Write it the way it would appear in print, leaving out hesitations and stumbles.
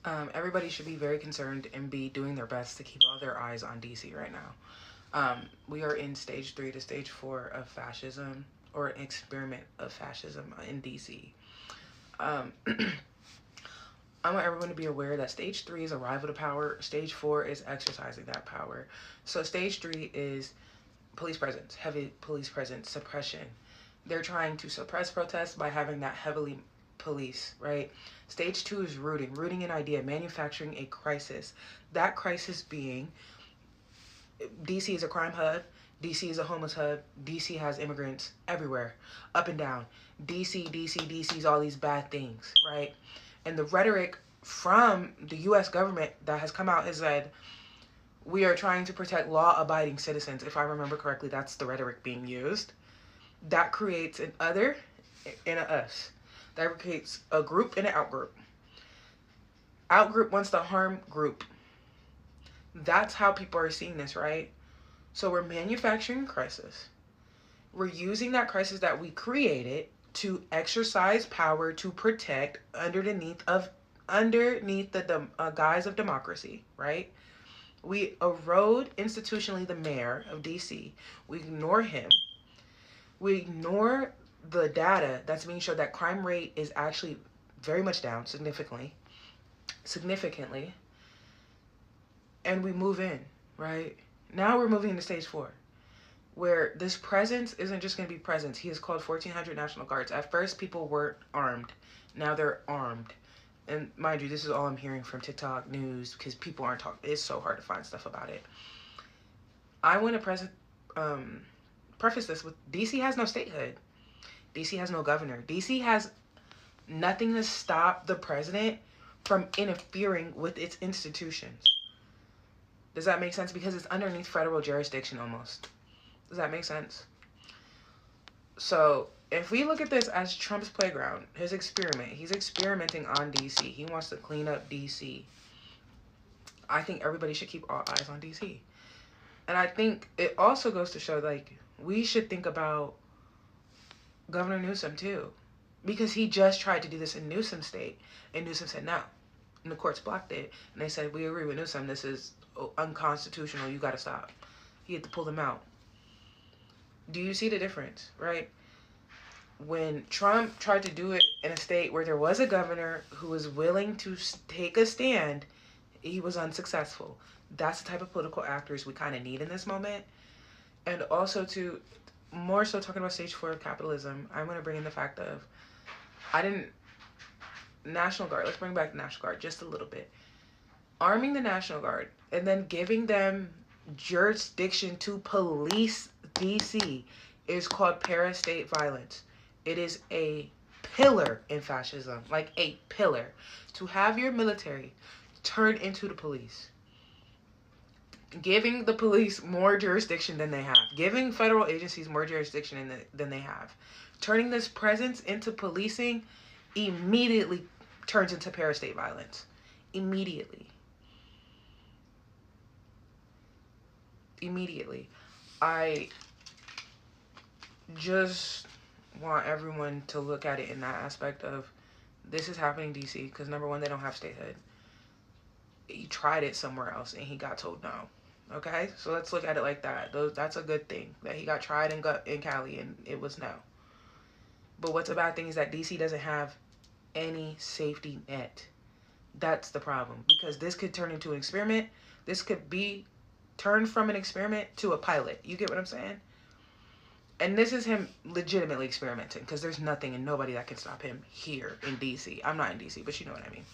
Everybody should be very concerned and be doing their best to keep all their eyes on DC right now. We are in stage 3 to stage 4 of fascism, or an experiment of fascism in DC. Um, I want everyone to be aware that stage 3 is arrival to power, stage 4 is exercising that power. So, stage 3 is police presence, heavy police presence, suppression. They're trying to suppress protests by having that heavily police, right? Stage 2 is rooting an idea, manufacturing a crisis. That crisis being DC is a crime hub, DC is a homeless hub, DC has immigrants everywhere, up and down. DC's all these bad things, right? And the rhetoric from the US government that has come out has said, we are trying to protect law-abiding citizens. If I remember correctly, that's the rhetoric being used. That creates an other and a us. That creates a group and an outgroup. Outgroup wants to harm group. That's how people are seeing this, right? So we're manufacturing crisis. We're using that crisis that we created to exercise power to protect underneath the guise of democracy, right? We erode institutionally the mayor of DC. We ignore him. We ignore the data that's being shown that crime rate is actually very much down significantly. And we move in, right? Now we're moving into stage 4, where this presence isn't just going to be presence. He has called 1,400 National Guards. At first, people weren't armed. Now they're armed. And mind you, this is all I'm hearing from TikTok news because people aren't talking. It's so hard to find stuff about it. I want to preface this with DC has no statehood. DC has no governor. DC has nothing to stop the president from interfering with its institutions. Does that make sense? Because it's underneath federal jurisdiction almost. Does that make sense? So if we look at this as Trump's playground, his experiment, he's experimenting on DC. He wants to clean up DC. I think everybody should keep all eyes on DC. And I think it also goes to show, like, we should think about Governor Newsom too. Because he just tried to do this in Newsom state. And Newsom said no. And the courts blocked it. And they said, we agree with Newsom. This is unconstitutional. You got to stop. He had to pull them out. Do you see the difference, right? When Trump tried to do it in a state where there was a governor who was willing to take a stand, he was unsuccessful. That's the type of political actors we kind of need in this moment. And also to more so talking about stage 4 of capitalism, I'm going to bring in the fact of, National Guard, let's bring back the National Guard just a little bit. Arming the National Guard and then giving them jurisdiction to police DC is called parastate violence. It is a pillar in fascism, like a pillar. To have your military turn into the police. Giving the police more jurisdiction than they have. Giving federal agencies more jurisdiction than they have. Turning this presence into policing immediately turns into parastate violence. Immediately. I just want everyone to look at it in that aspect of, this is happening in DC because number one, they don't have statehood. He tried it somewhere else and he got told no. Okay, so let's look at it like that. That's a good thing that he got tried in Cali and it was no. But what's a bad thing is that DC doesn't have any safety net. That's the problem, because this could turn into an experiment. This could be turned from an experiment to a pilot. You get what I'm saying? And this is him legitimately experimenting, because there's nothing and nobody that can stop him here in DC. I'm not in DC, but you know what I mean.